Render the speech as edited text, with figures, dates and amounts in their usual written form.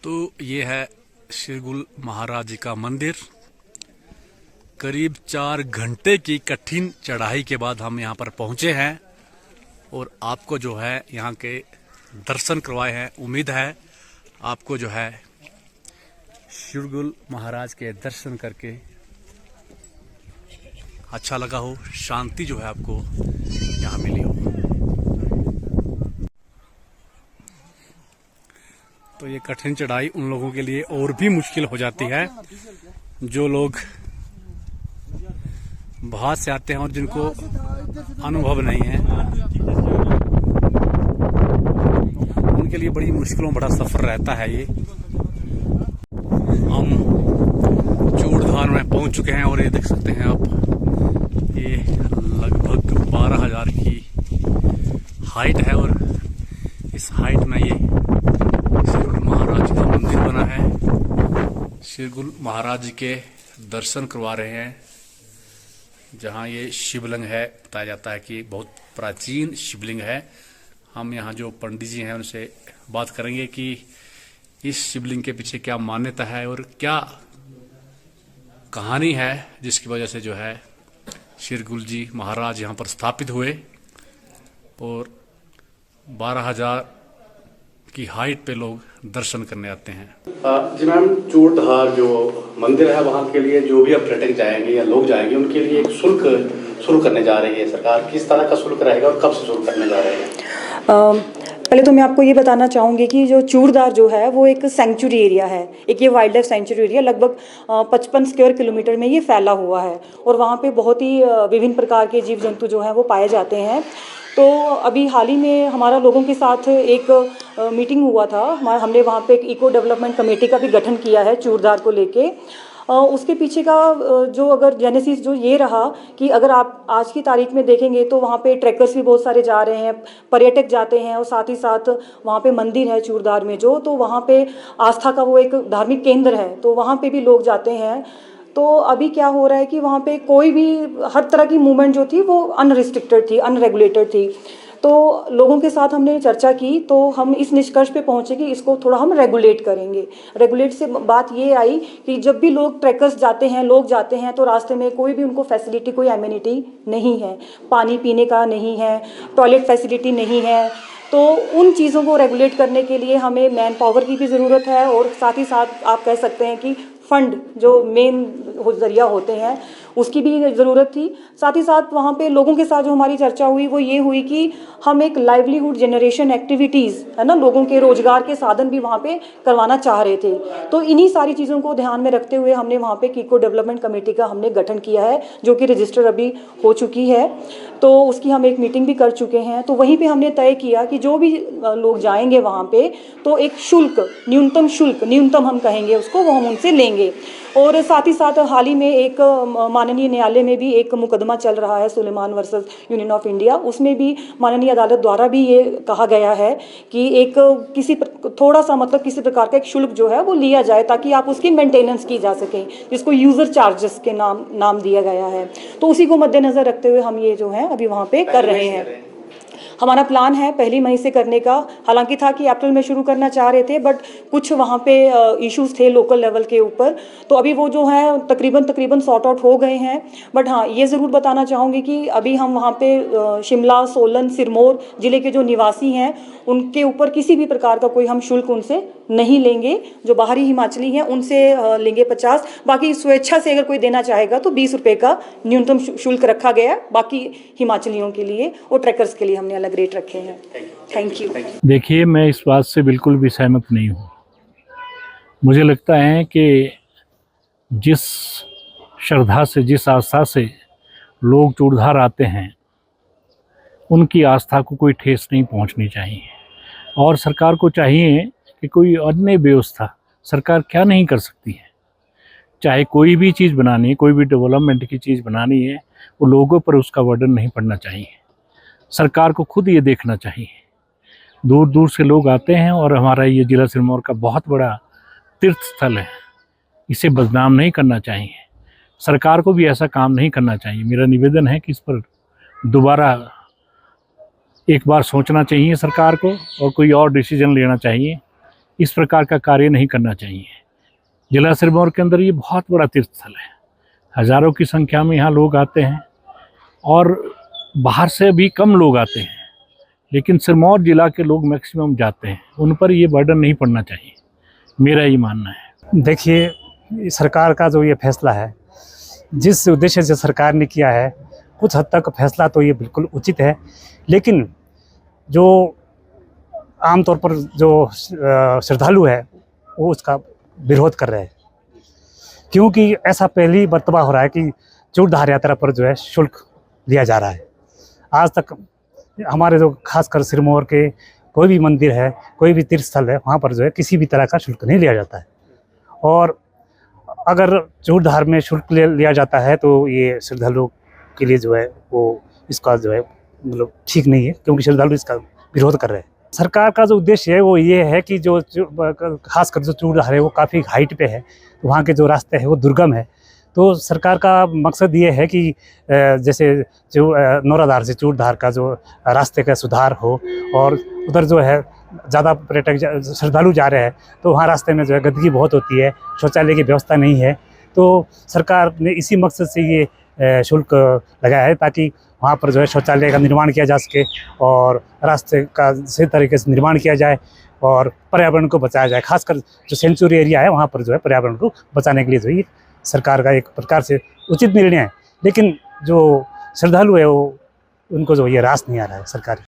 तो ये है शिरगुल महाराज जी का मंदिर। करीब 4 घंटे की कठिन चढ़ाई के बाद हम यहाँ पर पहुँचे हैं और आपको जो है यहाँ के दर्शन करवाए हैं। उम्मीद है आपको जो है शिरगुल महाराज के दर्शन करके अच्छा लगा हो, शांति जो है आपको यहाँ मिली हो। तो ये कठिन चढ़ाई उन लोगों के लिए और भी मुश्किल हो जाती है जो लोग बाहर से आते हैं और जिनको अनुभव नहीं है, उनके लिए बड़ी मुश्किलों बड़ा सफर रहता है। ये हम चूड़धार में पहुंच चुके हैं और ये देख सकते हैं आप, ये लगभग 12,000 की हाइट है और इस हाइट में ये शिरगुल महाराज का मंदिर बना है। शिरगुल महाराज जी के दर्शन करवा रहे हैं जहाँ ये शिवलिंग है। बताया जाता है कि बहुत प्राचीन शिवलिंग है। हम यहाँ जो पंडित जी हैं उनसे बात करेंगे कि इस शिवलिंग के पीछे क्या मान्यता है और क्या कहानी है जिसकी वजह से जो है शिरगुल जी महाराज यहाँ पर स्थापित हुए और 12,000 की हाइट पे लोग दर्शन करने आते हैं। जी मैम, चूड़धार जो मंदिर है वहाँ के लिए जो भी अब पर्यटक जाएंगे या लोग जाएंगे उनके लिए एक शुल्क शुरू करने जा रही है सरकार। किस तरह का शुल्क रहेगा और कब से शुरू करने जा रहे हैं? पहले तो मैं आपको ये बताना चाहूँगी कि जो चूड़धार जो है वो एक सेंचुरी एरिया है, एक ये वाइल्ड लाइफ सेंचुरी एरिया लगभग 55 स्क्वायर किलोमीटर में ये फैला हुआ है और वहाँ पे बहुत ही विभिन्न प्रकार के जीव जंतु जो हैं वो पाए जाते हैं। तो अभी हाल ही में हमारा लोगों के साथ एक मीटिंग हुआ था। हमने वहाँ पे एक इको डेवलपमेंट कमेटी का भी गठन किया है चूड़धार को लेके। उसके पीछे का जो अगर जेनेसिस जो ये रहा कि अगर आप आज की तारीख में देखेंगे तो वहाँ पे ट्रैकर्स भी बहुत सारे जा रहे हैं, पर्यटक जाते हैं और साथ ही साथ वहाँ पे मंदिर है चूड़धार में जो, तो वहाँ पे आस्था का वो एक धार्मिक केंद्र है, तो वहाँ पे भी लोग जाते हैं। तो अभी क्या हो रहा है कि वहाँ पे कोई भी हर तरह की मूवमेंट जो थी वो अनरिस्ट्रिक्टेड थी, अनरेगुलेटेड थी। तो लोगों के साथ हमने चर्चा की तो हम इस निष्कर्ष पे पहुंचे कि इसको थोड़ा हम रेगुलेट करेंगे। रेगुलेट से बात ये आई कि जब भी लोग ट्रैकर्स जाते हैं, लोग जाते हैं, तो रास्ते में कोई भी उनको फैसिलिटी, कोई एमिनिटी नहीं है, पानी पीने का नहीं है, टॉयलेट फैसिलिटी नहीं है। तो उन चीज़ों को रेगुलेट करने के लिए हमें मैन पावर की भी ज़रूरत है और साथ ही साथ आप कह सकते हैं कि फंड जो मेन जरिया होते हैं उसकी भी ज़रूरत थी। साथ ही साथ वहाँ पे लोगों के साथ जो हमारी चर्चा हुई वो ये हुई कि हम एक लाइवलीहुड जनरेशन एक्टिविटीज़ है ना, लोगों के रोजगार के साधन भी वहाँ पे करवाना चाह रहे थे। तो इन्हीं सारी चीज़ों को ध्यान में रखते हुए हमने वहाँ पे इको डेवलपमेंट कमेटी का हमने गठन किया है जो कि रजिस्टर अभी हो चुकी है। तो उसकी हम एक मीटिंग भी कर चुके हैं। तो वहीं पर हमने तय किया कि जो भी लोग जाएंगे वहाँ पर तो एक शुल्क, न्यूनतम हम कहेंगे उसको, वो हम उनसे लेंगे। और साथ ही साथ हाल ही में एक माननीय न्यायालय में भी एक मुकदमा चल रहा है Suleman versus union of India. उसमें भी माननीय अदालत द्वारा भी ये कहा गया है कि एक थोड़ा सा मतलब किसी प्रकार का एक शुल्क जो है वो लिया जाए ताकि आप उसकी मेंटेनेंस की जा सके, जिसको यूज़र चार्जेस के नाम दिया गया है। तो उसी को मद्देनज़र रखते हुए हम ये जो है अभी वहाँ पे कर रहे हैं। हमारा प्लान है 1 मई से करने का। हालांकि था कि अप्रैल में शुरू करना चाह रहे थे, बट कुछ वहाँ पे इश्यूज थे लोकल लेवल के ऊपर, तो अभी वो जो है तकरीबन सॉर्ट आउट हो गए हैं। बट हाँ, ये ज़रूर बताना चाहूँगी कि अभी हम वहाँ पे शिमला, सोलन, सिरमौर ज़िले के जो निवासी हैं उनके ऊपर किसी भी प्रकार का कोई हम शुल्क उनसे नहीं लेंगे। जो बाहरी हिमाचली हैं उनसे लेंगे 50, बाकी स्वेच्छा से अगर कोई देना चाहेगा तो 20 रुपये का न्यूनतम शुल्क रखा गया है बाकी हिमाचलियों के लिए, और ट्रैकर्स के लिए हमने अलग रेट रखे हैं। Thank you. देखिए, मैं इस बात से बिल्कुल भी सहमत नहीं हूँ। मुझे लगता है कि जिस श्रद्धा से, जिस आस्था से लोग चूड़धार आते हैं उनकी आस्था को कोई ठेस नहीं पहुँचनी चाहिए और सरकार को चाहिए कि कोई अन्य व्यवस्था सरकार क्या नहीं कर सकती है। चाहे कोई भी चीज़ बनानी है, कोई भी डेवलपमेंट की चीज़ बनानी है, वो लोगों पर उसका बर्डन नहीं पड़ना चाहिए। सरकार को खुद ये देखना चाहिए। दूर दूर से लोग आते हैं और हमारा ये ज़िला सिरमौर का बहुत बड़ा तीर्थ स्थल है, इसे बदनाम नहीं करना चाहिए। सरकार को भी ऐसा काम नहीं करना चाहिए। मेरा निवेदन है कि इस पर दोबारा एक बार सोचना चाहिए सरकार को और कोई और डिसीजन लेना चाहिए इस प्रकार का कार्य नहीं करना चाहिए। जिला सिरमौर के अंदर ये बहुत बड़ा तीर्थ स्थल है, हज़ारों की संख्या में यहाँ लोग आते हैं और बाहर से भी कम लोग आते हैं, लेकिन सिरमौर जिला के लोग मैक्सिमम जाते हैं। उन पर ये बर्डन नहीं पड़ना चाहिए, मेरा ये मानना है। देखिए, सरकार का जो ये फैसला है, जिस उद्देश्य से सरकार ने किया है, कुछ हद तक फैसला तो ये बिल्कुल उचित है, लेकिन जो आमतौर पर जो श्रद्धालु है वो उसका विरोध कर रहे हैं, क्योंकि ऐसा पहली मर्तबा हो रहा है कि चूड़धार यात्रा पर जो है शुल्क लिया जा रहा है। आज तक हमारे जो खासकर सिरमौर के कोई भी मंदिर है, कोई भी तीर्थ स्थल है, वहाँ पर जो है किसी भी तरह का शुल्क नहीं लिया जाता है। और अगर चूड़धार में शुल्क लिया जाता है तो ये श्रद्धालुओं के लिए जो है वो इसका जो है मतलब ठीक नहीं है, क्योंकि श्रद्धालु इसका विरोध कर रहे हैं। सरकार का जो उद्देश्य है वो ये है कि जो खासकर जो चूड़धार है वो काफ़ी हाइट पे है, तो वहाँ के जो रास्ते हैं वो दुर्गम है। तो सरकार का मकसद ये है कि जैसे जो नौराधार से चूड़धार का जो रास्ते का सुधार हो, और उधर जो है ज़्यादा पर्यटक श्रद्धालु जा रहे हैं तो वहाँ रास्ते में जो है गंदगी बहुत होती है, शौचालय की व्यवस्था नहीं है। तो सरकार ने इसी मकसद से ये शुल्क लगाया है ताकि वहाँ पर जो है शौचालय का निर्माण किया जा सके और रास्ते का सही तरीके से निर्माण किया जाए और पर्यावरण को बचाया जाए। खासकर जो सेंचुरी एरिया है वहाँ पर जो है पर्यावरण को बचाने के लिए जो है सरकार का एक प्रकार से उचित निर्णय है, लेकिन जो श्रद्धालु है वो उनको जो ये रास नहीं आ रहा है सरकार।